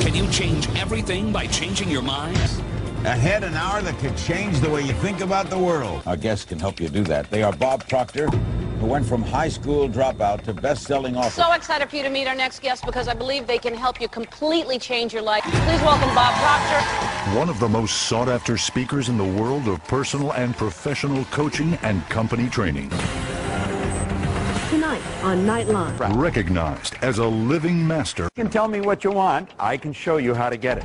Can you change everything by changing your mind? Ahead an hour that could change the way you think about the world. Our guests can help you do that. They are Bob Proctor, who went from high school dropout to best-selling author. So excited for you to meet our next guest because I believe they can help you completely change your life. Please welcome Bob Proctor. One of the most sought-after speakers in the world of personal and professional coaching and company training. Tonight on Nightline. Recognized as a living master. You can tell me what you want, I can show you how to get it.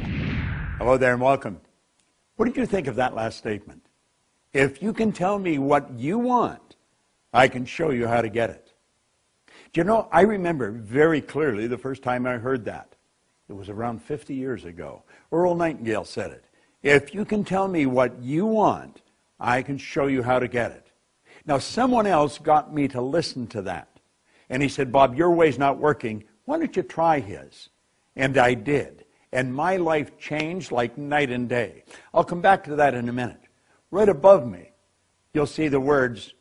Hello there and welcome. What did you think of that last statement? If you can tell me what you want, I can show you how to get it. Do you know, I remember very clearly the first time I heard that. It was around 50 years ago. Earl Nightingale said it. If you can tell me what you want, I can show you how to get it. Now, someone else got me to listen to that. And he said, Bob, your way's not working. Why don't you try his? And I did. And my life changed like night and day. I'll come back to that in a minute. Right above me, you'll see the words,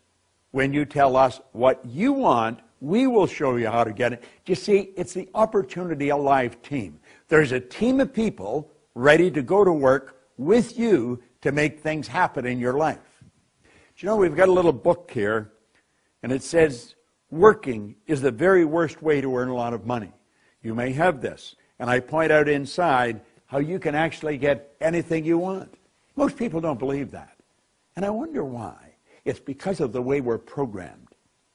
when you tell us what you want, we will show you how to get it. Do you see, it's the Opportunity Alive team. There's a team of people ready to go to work with you to make things happen in your life. Do you know, we've got a little book here, and it says, working is the very worst way to earn a lot of money. You may have this. And I point out inside how you can actually get anything you want. Most people don't believe that. And I wonder why. It's because of the way we're programmed.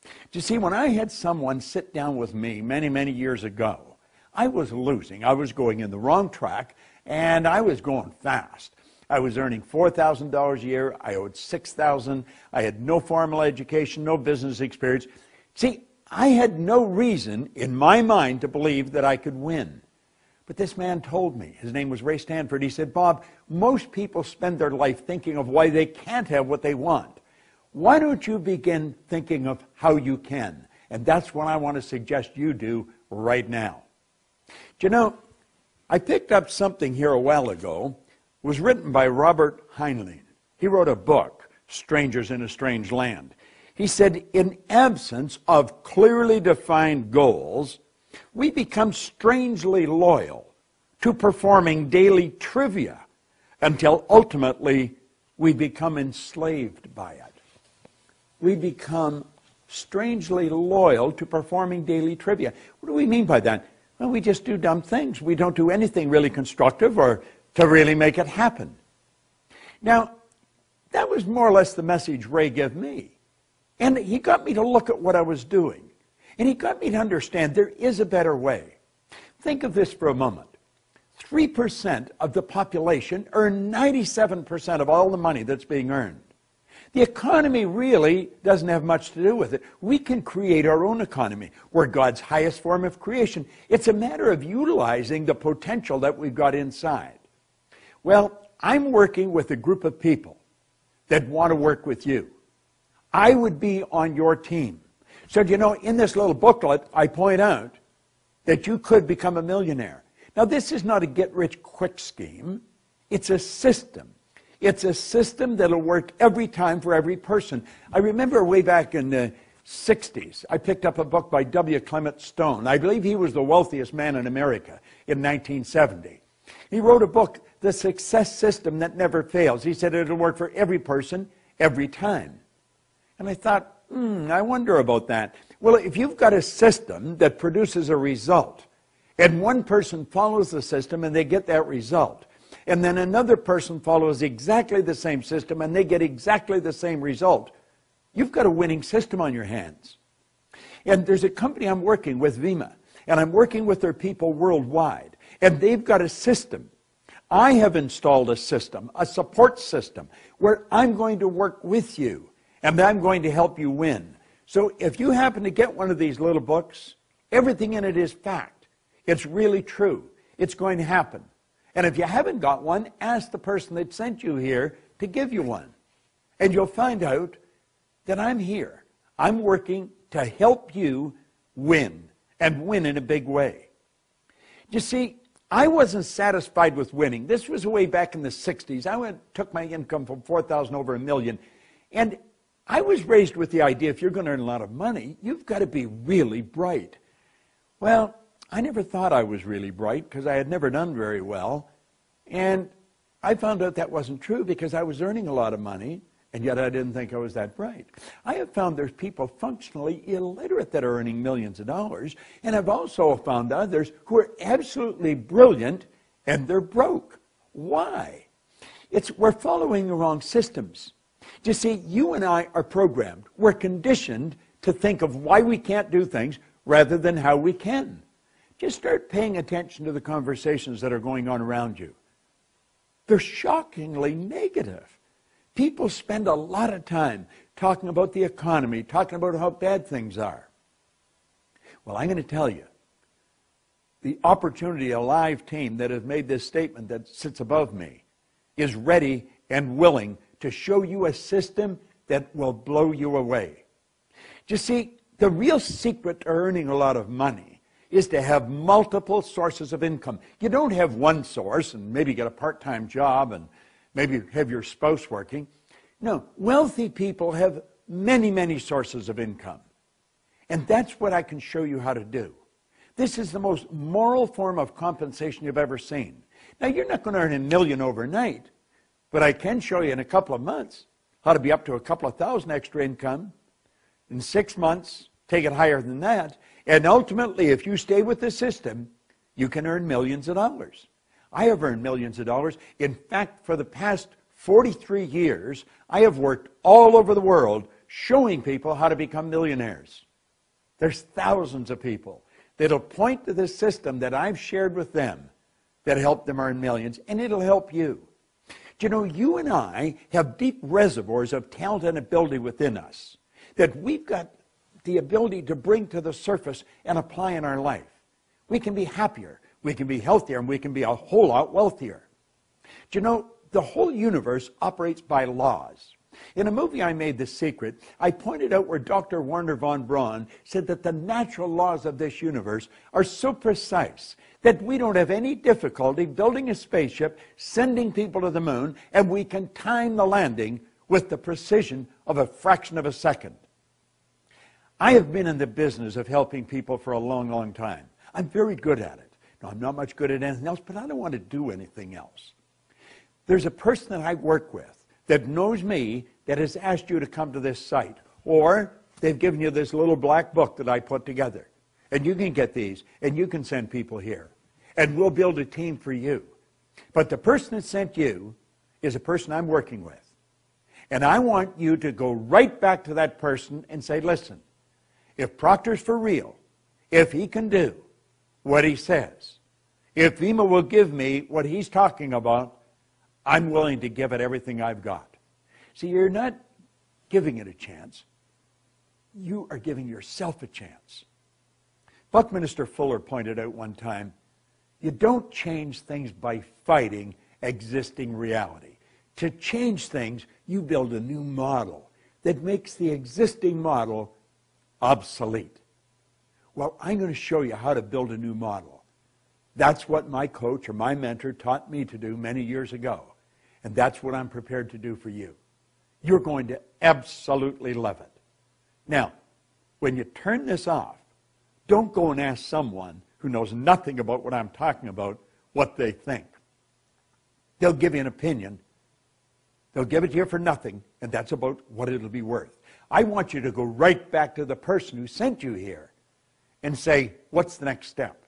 Do you see, when I had someone sit down with me many, many years ago, I was losing. I was going in the wrong track, and I was going fast. I was earning $4,000 a year. I owed $6,000. I had no formal education, no business experience. See, I had no reason in my mind to believe that I could win. But this man told me, his name was Ray Stanford, he said, Bob, most people spend their life thinking of why they can't have what they want. Why don't you begin thinking of how you can? And that's what I want to suggest you do right now. Do you know, I picked up something here a while ago. It was written by Robert Heinlein. He wrote a book, Strangers in a Strange Land. He said, in absence of clearly defined goals, we become strangely loyal to performing daily trivia until ultimately we become enslaved by it. We become strangely loyal to performing daily trivia. What do we mean by that? Well, we just do dumb things. We don't do anything really constructive or to really make it happen. Now, that was more or less the message Ray gave me. And he got me to look at what I was doing. And he got me to understand there is a better way. Think of this for a moment. 3% of the population earn 97% of all the money that's being earned. The economy really doesn't have much to do with it. We can create our own economy. We're God's highest form of creation. It's a matter of utilizing the potential that we've got inside. Well, I'm working with a group of people that want to work with you. I would be on your team. So, you know, in this little booklet, I point out that you could become a millionaire. Now, this is not a get-rich-quick scheme. It's a system. It's a system that'll work every time for every person. I remember way back in the 60s, I picked up a book by W. Clement Stone. I believe he was the wealthiest man in America in 1970. He wrote a book, The Success System That Never Fails. He said it'll work for every person, every time. And I thought, I wonder about that. Well, if you've got a system that produces a result, and one person follows the system and they get that result, and then another person follows exactly the same system and they get exactly the same result, you've got a winning system on your hands. And there's a company I'm working with, Vima, and I'm working with their people worldwide, and they've got a system. I have installed a system, a support system, where I'm going to work with you, and I'm going to help you win. So if you happen to get one of these little books, everything in it is fact. It's really true. It's going to happen. And if you haven't got one, ask the person that sent you here to give you one. And you'll find out that I'm here. I'm working to help you win, and win in a big way. You see, I wasn't satisfied with winning. This was way back in the 60s. I took my income from $4,000 over $1 million. And I was raised with the idea if you're going to earn a lot of money, you've got to be really bright. Well, I never thought I was really bright because I had never done very well. And I found out that wasn't true because I was earning a lot of money, and yet I didn't think I was that bright. I have found there's people functionally illiterate that are earning millions of dollars, and I've also found others who are absolutely brilliant and they're broke. Why? We're following the wrong systems. You see, you and I are programmed. We're conditioned to think of why we can't do things rather than how we can. Just start paying attention to the conversations that are going on around you. They're shockingly negative. People spend a lot of time talking about the economy, talking about how bad things are. Well, I'm going to tell you, the Opportunity Alive team that has made this statement that sits above me is ready and willing to show you a system that will blow you away. You see, the real secret to earning a lot of money is to have multiple sources of income. You don't have one source and maybe get a part-time job and maybe have your spouse working. No, wealthy people have many, many sources of income. And that's what I can show you how to do. This is the most moral form of compensation you've ever seen. Now, you're not going to earn $1 million overnight, but I can show you in a couple of months how to be up to a couple of thousand extra income. In 6 months, take it higher than that. And ultimately, if you stay with the system, you can earn millions of dollars. I have earned millions of dollars. In fact, for the past 43 years, I have worked all over the world showing people how to become millionaires. There's thousands of people that'll point to the system that I've shared with them that helped them earn millions, and it'll help you. You know, you and I have deep reservoirs of talent and ability within us that we've got the ability to bring to the surface and apply in our life. We can be happier, we can be healthier, and we can be a whole lot wealthier. Do you know, the whole universe operates by laws. In a movie I made, The Secret, I pointed out where Dr. Wernher von Braun said that the natural laws of this universe are so precise that we don't have any difficulty building a spaceship, sending people to the moon, and we can time the landing with the precision of a fraction of a second. I have been in the business of helping people for a long, long time. I'm very good at it. Now, I'm not much good at anything else, but I don't want to do anything else. There's a person that I work with that knows me that has asked you to come to this site, or they've given you this little black book that I put together. And you can get these, and you can send people here. And we'll build a team for you. But the person that sent you is a person I'm working with. And I want you to go right back to that person and say, listen, if Proctor's for real, if he can do what he says, if Vima will give me what he's talking about, I'm willing to give it everything I've got. See, you're not giving it a chance. You are giving yourself a chance. Buckminster Fuller pointed out one time, you don't change things by fighting existing reality. To change things, you build a new model that makes the existing model obsolete. Well, I'm going to show you how to build a new model. That's what my coach or my mentor taught me to do many years ago. And that's what I'm prepared to do for you. You're going to absolutely love it. Now, when you turn this off, don't go and ask someone who knows nothing about what I'm talking about what they think. They'll give you an opinion. They'll give it to you for nothing, and that's about what it'll be worth. I want you to go right back to the person who sent you here and say, what's the next step?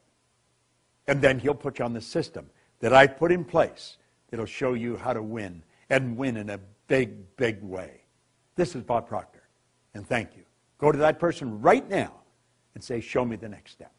And then he'll put you on the system that I put in place that'll show you how to win, and win in a big, big way. This is Bob Proctor, and thank you. Go to that person right now and say, show me the next step.